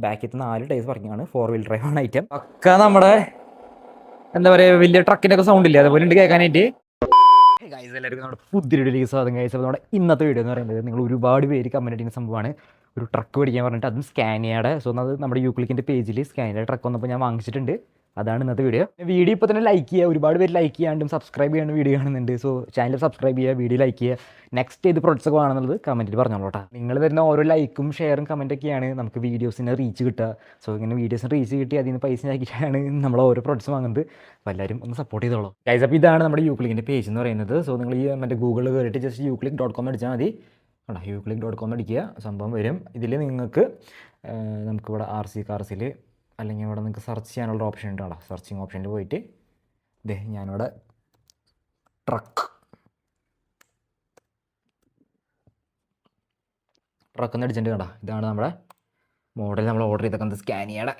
ബാക്കിലത്തെ 4 tyres working ആണ്. 4 wheel drive ആണ് item. ഒക്കെ നമ്മുടെ എന്താ പറയുക വലിയ ട്രക്കിൻ്റെ ഒക്കെ സൗണ്ട് ഇല്ലേ, അതുപോലെ ഉണ്ട് കേൾക്കാനായിട്ട്. ഗൈസ് എല്ലാവർക്കും നമ്മുടെ പുതിയൊരു സ്വാഗതം. ഗൈസ് അപ്പോൾ നമ്മുടെ ഇന്നത്തെ വീഡിയോ എന്ന് പറയുന്നത് നിങ്ങൾ ഒരുപാട് പേര് കമൻറ്റ് ചെയ്യുന്ന സംഭവമാണ് ഒരു ട്രക്ക് മേടിക്കാൻ പറഞ്ഞിട്ട്, അതും സ്കാനിയയുടെ. സോ അത് നമ്മുടെ യൂക്ലിക്കിൻ്റെ പേജിൽ സ്കാനിയയുടെ ട്രക്ക് വന്നപ്പോൾ ഞാൻ വാങ്ങിച്ചിട്ടുണ്ട്. അതാണ് ഇന്നത്തെ വീഡിയോ. വീഡിയോ ഇപ്പോൾ തന്നെ ലൈക്ക് ചെയ്യുക. ഒരുപാട് പേര് ലൈക്ക് ചെയ്യാണ്ടും സബ്സ്ക്രൈബ് ചെയ്യാണ്ട് വീഡിയോ കാണുന്നുണ്ട്. സോ ചാനൽ സബ്സ്ക്രൈബ് ചെയ്യുക, വീഡിയോ ലൈക്ക് ചെയ്യുക. നെക്സ്റ്റ് ഏത് പ്രൊഡക്ട്സ് ഒക്കെ ആണെന്നുള്ളത് കമൻറ്റിൽ പറഞ്ഞോളൂ കേട്ടോ. നിങ്ങൾ തരുന്ന ഓരോ ലൈക്കും ഷെയറും കമൻറ്റൊക്കെയാണ് നമുക്ക് വീഡിയോസിന് റീച്ച് കിട്ടുക. സോ ഇങ്ങനെ വീഡിയോസിന് റീച്ച് കിട്ടി അതിൽ നിന്ന് പൈസ ആക്കിയിട്ടാണ് നമ്മൾ ഓരോ പ്രൊഡക്ട്സ് വാങ്ങുന്നത്. അപ്പോൾ എല്ലാവരും ഒന്ന് സപ്പോർട്ട് ചെയ്തോളൂ ഗൈസ്. അപ്പോൾ ഇതാണ് നമ്മുടെ യൂക്ലിക്കിൻ്റെ പേജ് എന്ന് പറയുന്നത്. സോ നിങ്ങൾ ഈ മറ്റേ ഗൂഗിളിൽ കയറിയിട്ട് ജസ്റ്റ് uclick.com അടിച്ചാൽ മതി. കേട്ടോ, uclick.com അടിക്കുക, സംഭവം വരും. ഇതിൽ നിങ്ങൾക്ക് നമുക്കിവിടെ RC കാർസിൽ അല്ലെങ്കിൽ ഇവിടെ നിങ്ങൾക്ക് സെർച്ച് ചെയ്യാനുള്ള ഓപ്ഷൻ ഉണ്ട്. കേട്ടോ, സെർച്ചിങ് ഓപ്ഷനിൽ പോയിട്ട് ഞാനിവിടെ ട്രക്ക് എന്ന് അടിച്ചിട്ടുണ്ട്. കേട്ടോ, ഇതാണ് നമ്മുടെ മോഡൽ നമ്മൾ ഓർഡർ ചെയ്തേക്കുന്നത് സ്കാനിയയുടെ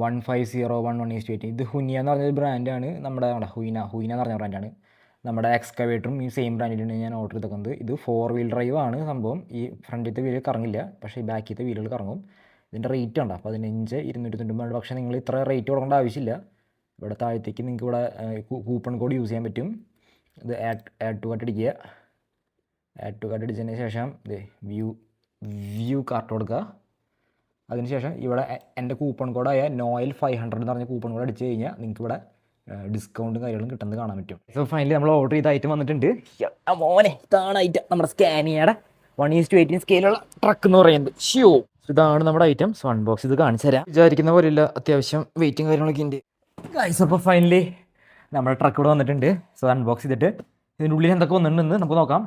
15011:8. ഇത് ഹുനിയ എന്ന് പറഞ്ഞൊരു ബ്രാൻഡാണ് നമ്മുടെ. ഹുയിന എന്ന് പറഞ്ഞ ബ്രാൻഡാണ്. നമ്മുടെ എക്സ്കവേറ്ററും ഈ സെയിം ബ്രാൻഡിലാണ് ഞാൻ ഓർഡർ ചെയ്തേക്കുന്നത്. ഇത് 4 വീൽ ഡ്രൈവ് ആണ് സംഭവം. ഈ ഫ്രണ്ടിലത്തെ വീല് കറങ്ങില്ല, പക്ഷേ ഈ ബാക്കിലത്തെ വീലുകൾ കറങ്ങും. ഇതിൻ്റെ റേറ്റ് ഉണ്ടോ 15,290. പക്ഷേ നിങ്ങൾ ഇത്ര റേറ്റ് കൊടുക്കേണ്ട ആവശ്യമില്ല. ഇവിടെ താഴത്തേക്ക് നിങ്ങൾക്ക് ഇവിടെ കൂപ്പൺ കോഡ് യൂസ് ചെയ്യാൻ പറ്റും. ഇത് ആഡ് ടു കാർട്ട് അടിക്കുക. ആഡ് ടു കാർട്ട് അടിച്ചതിന് ശേഷം വ്യൂ കാർട്ട് കൊടുക്കുക. അതിനുശേഷം ഇവിടെ എൻ്റെ കൂപ്പൺ കോഡായ നോയൽ 500 എന്ന് പറഞ്ഞ കൂപ്പൺ കോഡ് അടിച്ച് കഴിഞ്ഞാൽ നിങ്ങൾക്ക് ഇവിടെ ഡിസ്കൗണ്ടും കാര്യങ്ങളും കിട്ടുന്നത് കാണാൻ പറ്റും. സോ ഫൈനലി നമ്മൾ ഓർഡർ ചെയ്ത ഐറ്റം വന്നിട്ടുണ്ട്. മോനെ, ഇതാണ് ഐറ്റം നമ്മുടെ സ്കാനിയയുടെ 1:18 സ്കെയിലുള്ള ട്രക്ക് എന്ന് പറയുന്നത്. ഷ്യോ, ഇതാണ് നമ്മുടെ ഐറ്റം. സോ അൺബോക്സ് ഇത് കാണിച്ചു തരാം. വിചാരിക്കുന്ന പോലെയില്ല, അത്യാവശ്യം വെയിറ്റും കാര്യങ്ങളൊക്കെ ഉണ്ട് ഗൈസ്. അപ്പോൾ ഫൈനലി നമ്മുടെ ട്രക്ക് ഇവിടെ വന്നിട്ടുണ്ട്. സോ അൺബോക്സ് ചെയ്തിട്ട് ഇതിൻ്റെ ഉള്ളിൽ എന്തൊക്കെ വന്നിട്ടുണ്ടെന്ന് നമുക്ക് നോക്കാം.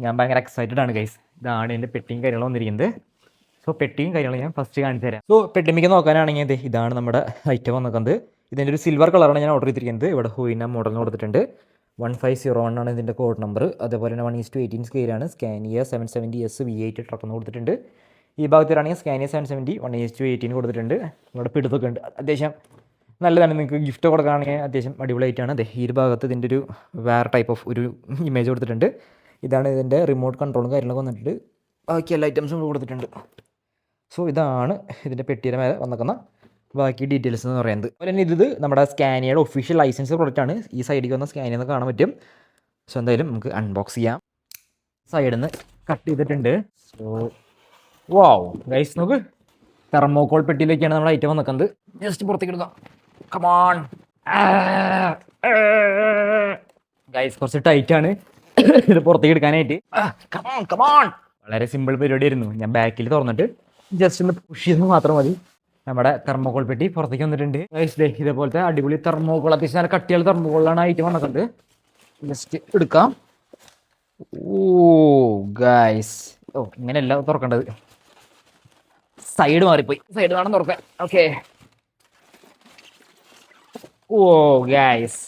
ഞാൻ ഭയങ്കര എക്സൈറ്റഡ് ആണ് ഗൈസ്. ഇതാണ് എൻ്റെ പെട്ടിയും കാര്യങ്ങളും വന്നിരിക്കുന്നത്. സോ പെട്ടിയും കാര്യങ്ങളും ഞാൻ ഫസ്റ്റ് കാണിച്ചു തരാം. സോ പെട്ടിമിക്ക് നോക്കാനാണെങ്കിൽ ഇതാണ് നമ്മുടെ ഐറ്റം വന്നിരിക്കുന്നത്. ഇതിൻ്റെ ഒരു സിൽവർ കളറാണ് ഞാൻ ഓർഡർ ചെയ്തിരിക്കുന്നത്. ഇവിടെ ഹുയിന മോഡലിന് കൊടുത്തിട്ടുണ്ട്. 1501 ആണ് ഇതിൻ്റെ കോഡ് നമ്പർ. അതേപോലെ തന്നെ 1:18 സ്കെയിലാണ്. സ്കാനിയ 770S V8 ട്രക്ക് എന്ന് കൊടുത്തിട്ടുണ്ട്. ഈ ഭാഗത്തിലാണെങ്കിൽ സ്കാനിയ 770 1:18 കൊടുത്തിട്ടുണ്ട്. ഇവിടെ പിടുത്തൊക്കെ ഉണ്ട്, അത്യാവശ്യം നല്ലതാണ്. നിങ്ങൾക്ക് ഗിഫ്റ്റ് കൊടുക്കുകയാണെങ്കിൽ അത്യാവശ്യം അടിപൊളിയായിട്ടാണ്. ഈ ഒരു ഭാഗത്ത് ഇതിൻ്റെ ഒരു വേറെ ടൈപ്പ് ഓഫ് ഒരു ഇമേജ് കൊടുത്തിട്ടുണ്ട്. ഇതാണ് ഇതിൻ്റെ റിമോട്ട് കൺട്രോളും കാര്യങ്ങളൊക്കെ വന്നിട്ടുണ്ട്. ബാക്കി എല്ലാ ഐറ്റംസും കൊടുത്തിട്ടുണ്ട്. സോ ഇതാണ് ഇതിൻ്റെ പെട്ടിയുടെ മേലെ വന്നിരിക്കുന്ന ബാക്കി ഡീറ്റെയിൽസ് എന്ന് പറയുന്നത്. അതുപോലെ തന്നെ ഇത് നമ്മുടെ സ്കാനിയയുടെ ഒഫീഷ്യൽ ലൈസൻസ് പ്രോഡക്റ്റാണ്. ഈ സൈഡിൽ വന്ന സ്കാനിയ എന്ന് കാണാൻ പറ്റും. സോ എന്തായാലും നമുക്ക് അൺബോക്സ് ചെയ്യാം. സൈഡിൽ നിന്ന് കട്ട് ചെയ്തിട്ടുണ്ട്. സോ വാവ് ഗൈസ്, നോക്ക്, തെർമോകോൾ പെട്ടിയിലേക്കാണ് നമ്മുടെ ഐറ്റം വന്നിരിക്കുന്നത്. ജസ്റ്റ് പുറത്തേക്ക് എടുക്കാം. കമോൺ ഗൈസ്, കുറച്ച് ടൈറ്റാണ് ഇത് പുറത്തേക്ക് എടുക്കാനായിട്ട്. കമോൺ. വളരെ സിമ്പിൾ പരിപാടിയായിരുന്നു. ഞാൻ ബാക്കിൽ തുറന്നിട്ട് ജസ്റ്റ് ഒന്ന് പുഷ് ചെയ്ത് മാത്രം മതി. നമ്മുടെ തെർമോകോൾ പെട്ടി പുറത്തേക്ക് വന്നിട്ടുണ്ട്. ഇതേപോലത്തെ അടിപൊളി തെർമോകോൾ, അത്യാവശ്യം നല്ല കട്ടിയുള്ള തെർമോകോളാണ് ഐറ്റം വന്നിട്ടുണ്ട്. ജസ്റ്റ് എടുക്കാം. ഓ ഗൈസ്, ഇങ്ങനെയല്ല തുറക്കേണ്ടത്. സൈഡ് മാറിപ്പോയി. സൈഡ് വേണം തുറക്കാൻ. ഓക്കെ. ഓ ഗൈസ്,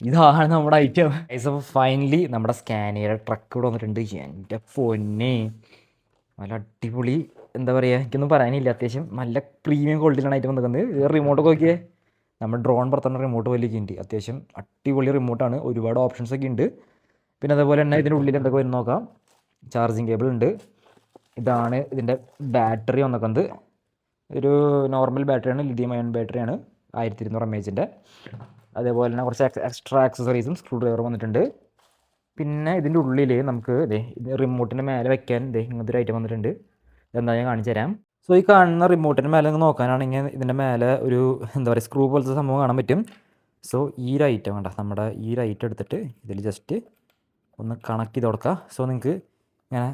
ഇതാണ് നമ്മുടെ ഐറ്റം. ഗൈസ്, അപ്പോൾ ഫൈനലി നമ്മുടെ സ്കാനിയയുടെ ട്രക്ക് ഇവിടെ വന്നിട്ടുണ്ട്. എൻ്റെ പൊന്നെ, നല്ല അടിപൊളി. എന്താ പറയുക, എനിക്കൊന്നും പറയാനില്ല. അത്യാവശ്യം നല്ല പ്രീമിയം ക്വാളിറ്റിയിലാണ് ഐറ്റം വന്നിരിക്കുന്നത്. റിമോട്ടൊക്കെ നോക്കിയേ, നമ്മൾ ഡ്രോൺ പുറത്തുള്ള റിമോട്ട് വലിയൊക്കെ ഉണ്ട്. അത്യാവശ്യം അടിപൊളി റിമോട്ടാണ്. ഒരുപാട് ഓപ്ഷൻസ് ഒക്കെ ഉണ്ട്. പിന്നെ അതേപോലെ തന്നെ ഇതിൻ്റെ ഉള്ളിൽ എന്തൊക്കെ വരും നോക്കാം. ചാർജിങ് കേബിൾ ഉണ്ട്. ഇതാണ് ഇതിൻ്റെ ബാറ്ററി വന്നിരിക്കുന്നത്. ഒരു നോർമൽ ബാറ്ററിയാണ്, ലിഥിയം അയൺ ബാറ്ററിയാണ്, 1200 mAh. അതേപോലെ തന്നെ കുറച്ച് എക്സ്ട്രാ ആക്സസറീസും സ്ക്രൂ ഡ്രൈവർ വന്നിട്ടുണ്ട്. പിന്നെ ഇതിൻ്റെ ഉള്ളിൽ നമുക്ക് റിമോട്ടിൻ്റെ മേലെ വയ്ക്കാൻ ഇങ്ങനത്തെ ഒരു ഐറ്റം വന്നിട്ടുണ്ട്. ഇതെന്താ ഞാൻ കാണിച്ചു തരാം. സോ ഈ കാണുന്ന റിമോട്ടിൻ്റെ മേലെ നിങ്ങൾ നോക്കാനാണെങ്കിൽ ഇതിൻ്റെ മേലെ ഒരു എന്താ പറയുക സ്ക്രൂ പോലത്തെ സംഭവം കാണാൻ പറ്റും. സോ ഈ ഒരു ഐറ്റം വേണ്ട, നമ്മുടെ ഈ ഒരു ഐറ്റം എടുത്തിട്ട് ഇതിൽ ജസ്റ്റ് ഒന്ന് കണക്ട് ചെയ്ത് കൊടുക്കുക. സോ നിങ്ങൾക്ക് ഇങ്ങനെ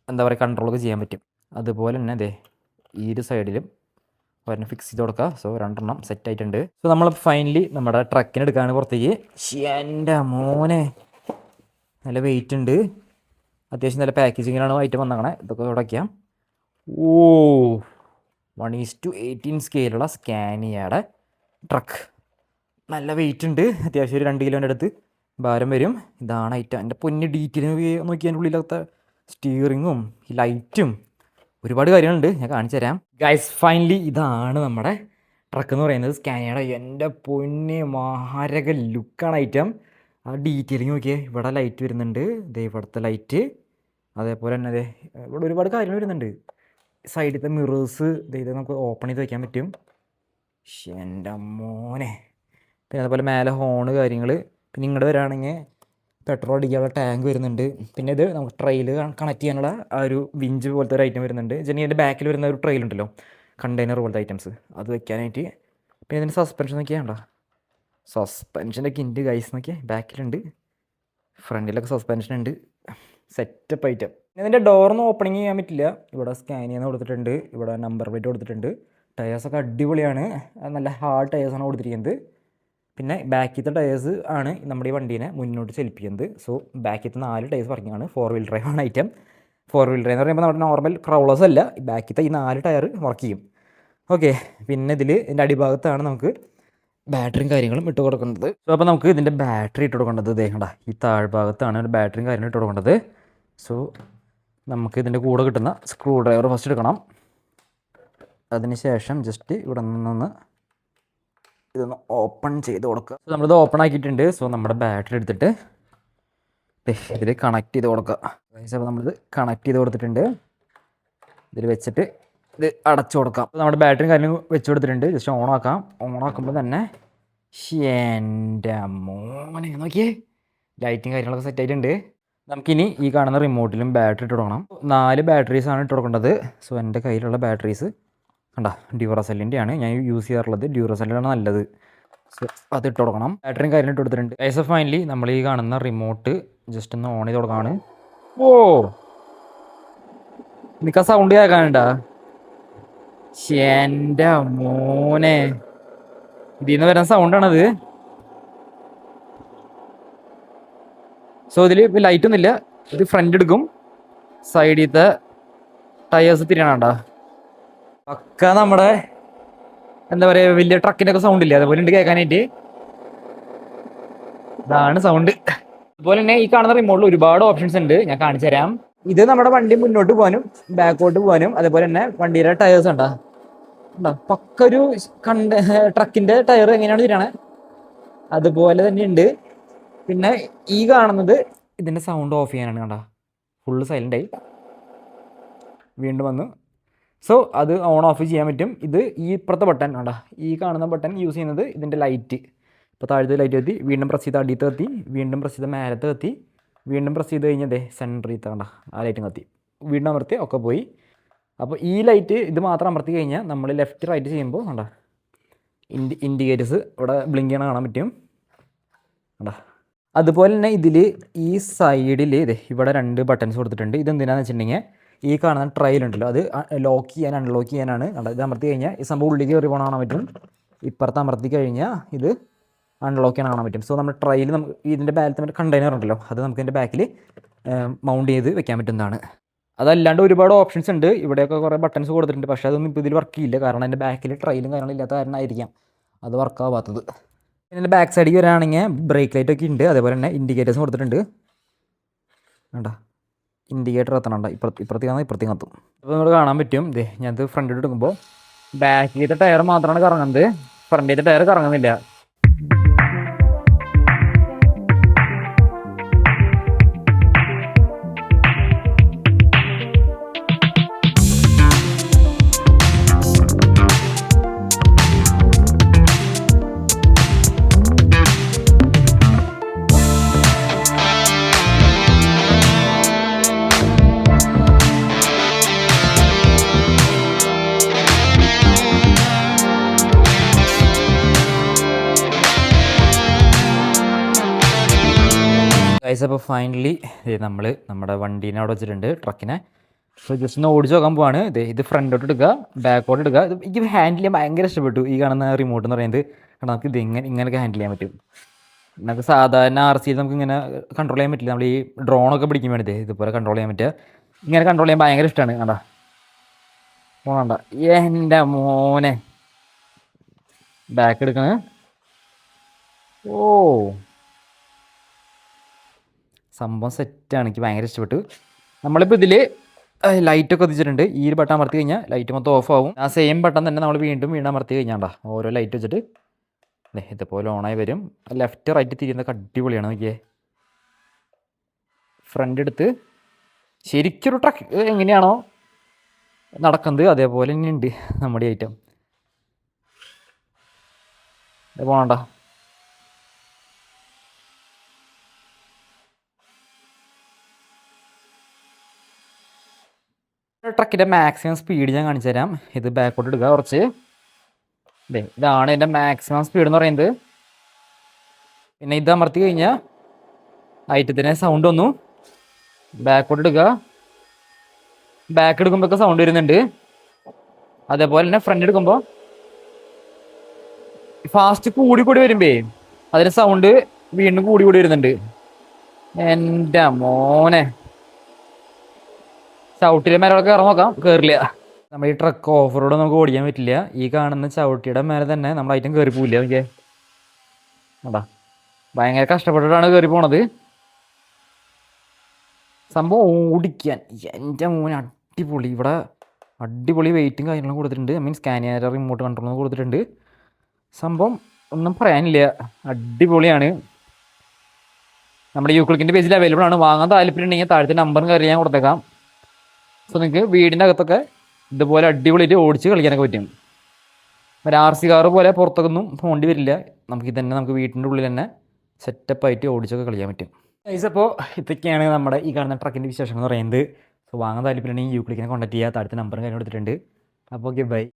എന്താ പറയുക കൺട്രോളൊക്കെ ചെയ്യാൻ പറ്റും. അതുപോലെ തന്നെ ഈ ഒരു സൈഡിലും ഒരെണ്ണം ഫിക്സ് ചെയ്ത് കൊടുക്കുക. സോ 2 സെറ്റ് ആയിട്ടുണ്ട്. സോ നമ്മൾ ഫൈനലി നമ്മുടെ ട്രക്കിന് എടുക്കുകയാണ് പുറത്തേക്ക്. എൻ്റെ മോനെ, നല്ല വെയിറ്റ് ഉണ്ട്. അത്യാവശ്യം നല്ല പാക്കേജിങ്ങിലാണ് ഐറ്റം വന്നേക്കണേ. ഇതൊക്കെ ഉടയ്ക്കാം. ഓ 1:18 സ്കെയിലുള്ള സ്കാനിയയുടെ ട്രക്ക്. നല്ല വെയിറ്റ് ഉണ്ട്. അത്യാവശ്യം ഒരു 2 കിലോൻ്റെ അടുത്ത് ഭാരം വരും. ഇതാണ് ഐറ്റം. എൻ്റെ പൊന്ന് ഡീറ്റെയിൽ നോക്കി അതിൻ്റെ ഉള്ളിലത്തെ സ്റ്റിയറിങ്ങും ലൈറ്റും ഒരുപാട് കാര്യങ്ങളുണ്ട്. ഞാൻ കാണിച്ചു തരാം. ഗൈസ്, ഫൈനലി ഇതാണ് നമ്മുടെ ട്രക്ക് എന്ന് പറയുന്നത് സ്കാനിയയുടെ. എൻ്റെ പൊന്ന് മാരക ലുക്കാണ് ഐറ്റം. ആ ഡീറ്റെയിലിങ് നോക്കിയേ, ഇവിടെ ലൈറ്റ് വരുന്നുണ്ട്. ഇവിടുത്തെ ലൈറ്റ്, അതേപോലെ തന്നെ ഇവിടെ ഒരുപാട് കാര്യങ്ങൾ വരുന്നുണ്ട്. സൈഡിലത്തെ മിറേഴ്സ് ഇത് നമുക്ക് ഓപ്പൺ ചെയ്ത് വയ്ക്കാൻ പറ്റും. എൻ്റെ മോനെ. പിന്നെ അതുപോലെ മേലെ ഹോണ് കാര്യങ്ങൾ. പിന്നെ ഇങ്ങോട്ട് വരികയാണെങ്കിൽ പെട്രോൾ അടിക്കാനുള്ള ടാങ്ക് വരുന്നുണ്ട്. പിന്നെ ഇത് നമുക്ക് ട്രെയിൽ കണക്ട് ചെയ്യാനുള്ള ആ ഒരു വിഞ്ച് പോലത്തെ ഒരു ഐറ്റം വരുന്നുണ്ട്. ജനി അതിൻ്റെ ബാക്കിൽ വരുന്ന ഒരു ട്രെയിൽ ഉണ്ടല്ലോ, കണ്ടെയ്നർ പോലത്തെ ഐറ്റംസ്, അത് വെക്കാനായിട്ട്. പിന്നെ ഇതിൻ്റെ സസ്പെൻഷൻ നോക്കിയാണ്ടോ, സസ്പെൻഷൻ്റെ കിൻഡ് ഗൈസ് നോക്കിയാൽ ബാക്കിലുണ്ട്, ഫ്രണ്ടിലൊക്കെ സസ്പെൻഷൻ ഉണ്ട്. Setup item. ഇതിൻ്റെ ഡോറൊന്നും ഓപ്പണിങ് ചെയ്യാൻ പറ്റില്ല. ഇവിടെ സ്കാൻ ചെയ്യുന്ന കൊടുത്തിട്ടുണ്ട്, ഇവിടെ നമ്പർ പ്ലേറ്റ് കൊടുത്തിട്ടുണ്ട്. ടയേഴ്സൊക്കെ അടിപൊളിയാണ്, നല്ല ഹാർഡ് ടയേഴ്സാണ് കൊടുത്തിരിക്കുന്നത്. പിന്നെ ബാക്കിലത്തെ ടയേഴ്സ് ആണ് നമ്മുടെ ഈ വണ്ടീനെ മുന്നോട്ട് ചലിപ്പിക്കുന്നത്. സോ ബാക്കിലത്തെ 4 ടയേഴ്സ് വർക്കിംഗ് ആണ്. 4 വീൽ ഡ്രൈവ് ആണ് ഐറ്റം. 4 വീൽ ഡ്രൈവ് എന്ന് പറയുമ്പോൾ നമ്മുടെ നോർമൽ ക്രൗളേഴ്സ് അല്ല, ബാക്കിലത്തെ ഈ 4 ടയർ വർക്ക് ചെയ്യും. ഓക്കെ. പിന്നെ ഇതിൻ്റെ അടിഭാഗത്താണ് നമുക്ക് ബാറ്ററിയും കാര്യങ്ങളും ഇട്ട് കൊടുക്കുന്നത്. സോ അപ്പോൾ നമുക്ക് ഇതിൻ്റെ ബാറ്ററി ഇട്ട് കൊടുക്കേണ്ടത് ദേഹണ്ട ഈ താഴ്ഭാഗത്താണ് ബാറ്ററിയും കാര്യങ്ങളും ഇട്ട് കൊടുക്കേണ്ടത്. സോ നമുക്ക് ഇതിൻ്റെ കൂടെ കിട്ടുന്ന സ്ക്രൂ ഡ്രൈവർ ഫസ്റ്റ് എടുക്കണം. അതിന് ശേഷം ജസ്റ്റ് ഇവിടെ നിന്ന് ഇതൊന്ന് ഓപ്പൺ ചെയ്ത് കൊടുക്കുക. സോ നമ്മളിത് ഓപ്പൺ ആക്കിയിട്ടുണ്ട്. സോ നമ്മുടെ ബാറ്ററി എടുത്തിട്ട് ഇതിൽ കണക്ട് ചെയ്ത് കൊടുക്കുക. അപ്പോൾ നമ്മളിത് കണക്ട് ചെയ്ത് കൊടുത്തിട്ടുണ്ട്. ഇതിൽ വെച്ചിട്ട് ഇത് അടച്ചു കൊടുക്കാം. അപ്പോൾ നമ്മുടെ ബാറ്ററിയും കാര്യങ്ങളും വെച്ച് കൊടുത്തിട്ടുണ്ട്. ജസ്റ്റ് ഓൺ ആക്കാം. ഓൺ ആക്കുമ്പോൾ തന്നെ എൻ്റെ മോനെ നോക്കിയേ, ലൈറ്റും കാര്യങ്ങളൊക്കെ സെറ്റ് ആയിട്ടുണ്ട്. നമുക്കിനി ഈ കാണുന്ന റിമോട്ടിലും ബാറ്ററി ഇട്ട് കൊടുക്കണം. 4 ബാറ്ററീസാണ് ഇട്ട് കൊടുക്കേണ്ടത്. സോ എൻ്റെ കയ്യിലുള്ള ബാറ്ററീസ് കണ്ടാ ഡ്യൂറസെല്ലിൻ്റെ ആണ് ഞാൻ യൂസ് ചെയ്യാറുള്ളത്. ഡ്യൂറസെല്ലാണ് നല്ലത്. സോ അത് ഇട്ട് കൊടുക്കണം. ബാറ്ററിയും കാര്യം ഇട്ട് കൊടുത്തിട്ടുണ്ട്. ആസ് എ ഫൈനലി നമ്മൾ ഈ കാണുന്ന റിമോട്ട് ജസ്റ്റ് ഒന്ന് ഓൺ ചെയ്ത് കൊടുക്കാണ്. ഓ നിനക്ക് ആ സൗണ്ട് കേൾക്കാനുണ്ടാ? എൻ്റെ മോനെ, ഇതിൽ നിന്ന് വരുന്ന സൗണ്ടാണത്. സോ ഇതിൽ ലൈറ്റ് ഒന്നുമില്ല. ഇത് ഫ്രണ്ട് എടുക്കും, സൈഡിലത്തെ ടയേഴ്സ് തിരിയണണ്ട. പക്ക നമ്മുടെ എന്താ പറയുക, വലിയ ട്രക്കിൻ്റെ ഒക്കെ സൗണ്ട് ഇല്ലേ, അതുപോലെ ഉണ്ട് കേൾക്കാനായിട്ട്. ഇതാണ് സൗണ്ട്. അതുപോലെ തന്നെ ഈ കാണുന്ന റിമോട്ടിൽ ഒരുപാട് ഓപ്ഷൻസ് ഉണ്ട്, ഞാൻ കാണിച്ചു തരാം. ഇത് നമ്മുടെ വണ്ടി മുന്നോട്ട് പോകാനും ബാക്കോട്ട് പോകാനും, അതേപോലെ തന്നെ വണ്ടിയുടെ ടയേഴ്സ് ഉണ്ടാ പക്ക ഒരു ട്രക്കിൻ്റെ ടയർ എങ്ങനെയാണ് തിരിയണേ അതുപോലെ തന്നെ ഉണ്ട്. പിന്നെ ഈ കാണുന്നത് ഇതിൻ്റെ സൗണ്ട് ഓഫ് ചെയ്യാനാണ്. കണ്ട ഫുള്ള് സൈലൻ്റായി വീണ്ടും വന്നു. സോ അത് ഓൺ ഓഫ് ചെയ്യാൻ പറ്റും. ഇത് ഈ ഇപ്പുറത്തെ ബട്ടൺ കണ്ട, ഈ കാണുന്ന ബട്ടൺ യൂസ് ചെയ്യുന്നത് ഇതിൻ്റെ ലൈറ്റ്. ഇപ്പോൾ താഴത്തെ ലൈറ്റ് കത്തി, വീണ്ടും പ്രസ് ചെയ്ത് അടിയത്ത് കത്തി, വീണ്ടും പ്രസ് ചെയ്ത് മേലത്ത് കത്തി, വീണ്ടും പ്രസ് ചെയ്ത് കഴിഞ്ഞതേ സെൻറ്ററിൽ കണ്ട ആ ലൈറ്റും കത്തി, വീണ്ടും അമർത്തി ഒക്കെ പോയി. അപ്പോൾ ഈ ലൈറ്റ് ഇത് മാത്രം അമർത്തി കഴിഞ്ഞാൽ നമ്മൾ ലെഫ്റ്റ് റൈറ്റ് ചെയ്യുമ്പോൾ കണ്ട ഇൻഡിക്കേറ്റേഴ്സ് ഇവിടെ ബ്ലിങ്ക് ചെയ്യണ കാണാൻ പറ്റും. കണ്ട അതുപോലെ തന്നെ ഇതിൽ ഈ സൈഡിൽ ഇതേ ഇവിടെ 2 ബട്ടൺസ് കൊടുത്തിട്ടുണ്ട്. ഇതെന്തിനാന്ന് വെച്ചിട്ടുണ്ടെങ്കിൽ ഈ കാണുന്ന ട്രയൽ ഉണ്ടല്ലോ, അത് ലോക്ക് ചെയ്യാൻ അൺലോക്ക് ചെയ്യാനാണ്. ഇത് അമർത്തി കഴിഞ്ഞാൽ ഈ സംഭവം ഉള്ളിലേക്ക് കയറി പോകണം കാണാൻ പറ്റും. ഇപ്പുറത്ത് അമർത്തി കഴിഞ്ഞാൽ ഇത് അൺലോക്ക് ചെയ്യാൻ കാണാൻ പറ്റും. സോ നമ്മുടെ ട്രയൽ നമുക്ക് ഇതിൻ്റെ ബാക്കിൽ കണ്ടെയ്നർ ഉണ്ടല്ലോ, അത് നമുക്ക് ഇതിൻ്റെ ബാക്കിൽ മൗണ്ട് ചെയ്ത് വെക്കാൻ പറ്റുന്നതാണ്. അതല്ലാണ്ട് ഒരുപാട് ഓപ്ഷൻസ് ഉണ്ട്. ഇവിടെയൊക്കെ കുറേ ബട്ടൺസ് കൊടുത്തിട്ടുണ്ട്, പക്ഷേ അതൊന്നും ഇപ്പോൾ ഇതിൽ വർക്ക് ചെയ്യില്ല. കാരണം അതിൻ്റെ ബാക്കിൽ ട്രയലും കാര്യങ്ങളും ഇല്ലാത്ത കാരണമായിരിക്കാം അത് വർക്കാവാത്തത്. പിന്നെ ബാക്ക് സൈഡിൽ വരികയാണെങ്കിൽ ബ്രേക്ക് ലൈറ്റ് ഒക്കെ ഉണ്ട്, അതേപോലെ തന്നെ ഇൻഡിക്കേറ്റേഴ്സും കൊടുത്തിട്ടുണ്ട്. വേണ്ട ഇൻഡിക്കേറ്റർ കത്തണണ്ട, ഇപ്പുറത്തേക്ക് വന്നാൽ ഇപ്പുറത്തേക്ക് കത്തും. അപ്പോൾ നമ്മൾ കാണാൻ പറ്റും. ഇതേ ഞാനത് ഫ്രണ്ടിൽ എടുക്കുമ്പോൾ ബാക്കിലത്തെ ടയർ മാത്രമാണ് കറങ്ങുന്നത്, ഫ്രണ്ടിലത്തെ ടയർ കറങ്ങുന്നില്ല. ഗൈസ് അപ്പോൾ ഫൈനലി നമ്മൾ നമ്മുടെ വണ്ടീനെ അവിടെ വെച്ചിട്ടുണ്ട്, ട്രക്കിനെ. സോ ജസ്റ്റ് ഒന്ന് ഓടിച്ച് നോക്കാൻ പോവാണ്. ഇത് ഫ്രണ്ടോട്ട് എടുക്കുക, ബാക്കോട്ട് എടുക്കുക. ഇത് എനിക്ക് ഹാൻഡിൽ ചെയ്യാൻ ഭയങ്കര ഇഷ്ടപ്പെട്ടു. ഈ കാണുന്ന റിമോട്ട് എന്ന് പറയുന്നത് കാരണം നമുക്ക് ഇത് ഇങ്ങനെയൊക്കെ ഹാൻഡിൽ ചെയ്യാൻ പറ്റും. നമുക്ക് സാധാരണ RC നമുക്ക് ഇങ്ങനെ കൺട്രോൾ ചെയ്യാൻ പറ്റില്ല. നമ്മൾ ഈ ഡ്രോണൊക്കെ പിടിക്കാൻ വേണ്ടി ഇതുപോലെ കൺട്രോൾ ചെയ്യാൻ പറ്റുക. ഇങ്ങനെ കൺട്രോൾ ചെയ്യാൻ ഭയങ്കര ഇഷ്ടമാണ്. കണ്ടാ പോകണ്ട എൻ്റെ മോനെ, ബാക്ക് എടുക്കണേ. ഓ സംഭവം സെറ്റാണ്, എനിക്ക് ഭയങ്കര ഇഷ്ടപ്പെട്ടു. നമ്മളിപ്പോൾ ഇതിൽ ലൈറ്റൊക്കെ എത്തിച്ചിട്ടുണ്ട്. ഈ ഒരു ബട്ടൺ അമർത്തി കഴിഞ്ഞാൽ ലൈറ്റ് മൊത്തം ഓഫ് ആവും. ആ സെയിം ബട്ടൺ തന്നെ നമ്മൾ വീണ്ടും അമർത്തി കഴിഞ്ഞാണ്ടാ ഓരോ ലൈറ്റ് വെച്ചിട്ട് ഇതുപോലെ ഓണായി വരും. ലെഫ്റ്റ് റൈറ്റ് തിരിയുന്നതൊക്കെ അടിപൊളിയാണ്. നോക്കിയേ, ഫ്രണ്ട് എടുത്ത് ശരിക്കൊരു ട്രക്ക് എങ്ങനെയാണോ നടക്കുന്നത് അതേപോലെ തന്നെ ഉണ്ട് നമ്മുടെ ഐറ്റം. പോകണ്ട ട്രക്കിൻ്റെ മാക്സിമം സ്പീഡ് ഞാൻ കാണിച്ചു തരാം. ഇത് ബാക്കോട്ട് എടുക്കുക കുറച്ച്. ഇതാണ് എൻ്റെ മാക്സിമം സ്പീഡ് എന്ന് പറയുന്നത്. പിന്നെ ഇത് അമർത്തി കഴിഞ്ഞാൽ ഐറ്റത്തിന് സൗണ്ട് വന്നു. ബാക്കോട്ട് എടുക്കുക. ബാക്ക് എടുക്കുമ്പോഴൊക്കെ സൗണ്ട് വരുന്നുണ്ട്. അതേപോലെ തന്നെ ഫ്രണ്ട് എടുക്കുമ്പോൾ ഫാസ്റ്റ് കൂടി കൂടി വരുമ്പേ അതിന് സൗണ്ട് വീണ്ടും കൂടി കൂടി വരുന്നുണ്ട്. എൻ്റെ മോനെ, ചവിട്ടിയുടെ മേലൊക്കെ കയറാൻ നോക്കാം, കയറില്ല. നമ്മുടെ ഈ ട്രക്ക് ഓഫ് റോഡ് നമുക്ക് ഓടിക്കാൻ പറ്റില്ല. ഈ കാണുന്ന ചവിട്ടിയുടെ മേലെ തന്നെ നമ്മുടെ ഐറ്റം കയറി പോവില്ല. എനിക്ക് അതാ ഭയങ്കര കഷ്ടപ്പെട്ടിട്ടാണ് കയറി പോണത്. സംഭവം ഓടിക്കാൻ എൻ്റെ മോനെ അടിപൊളി. ഇവിടെ അടിപൊളി വെയിറ്റും കാര്യങ്ങളും കൊടുത്തിട്ടുണ്ട്. മീൻസ് സ്കാനിയർ റിമോട്ട് കൺട്രോൾ കൊടുത്തിട്ടുണ്ട്. സംഭവം ഒന്നും പറയാനില്ല, അടിപൊളിയാണ്. നമ്മുടെ യൂക്ലിക്കിൻ്റെ പേജിൽ അവൈലബിൾ ആണ്. വാങ്ങാൻ താല്പര്യം ഉണ്ടെങ്കിൽ താഴത്തെ നമ്പറും കാര്യം ഞാൻ കൊടുത്തേക്കാം. സോ നിങ്ങൾക്ക് വീടിൻ്റെ അകത്തൊക്കെ ഇതുപോലെ അടിപൊളിയായിട്ട് ഓടിച്ച് കളിക്കാനൊക്കെ പറ്റും. ഒരു RC കാറ് പോലെ പുറത്തൊന്നും പോകേണ്ടി വരില്ല. നമുക്ക് വീട്ടിൻ്റെ ഉള്ളിൽ തന്നെ സെറ്റപ്പായിട്ട് ഓടിച്ചൊക്കെ കളിക്കാൻ പറ്റും. അപ്പോൾ ഇതൊക്കെയാണ് നമ്മുടെ ഈ കാണുന്ന ട്രക്കിൻ്റെ വിശേഷം എന്ന് പറയുന്നത്. സോ വാങ്ങാൻ താല്പര്യം ഉണ്ടെങ്കിൽ യൂക്ലിക്കിനെ കോൺടാക്ട് ചെയ്യുക. താഴത്തെ നമ്പറും കാര്യം കൊടുത്തിട്ടുണ്ട്. അപ്പോൾ ഓക്കെ, ബൈ.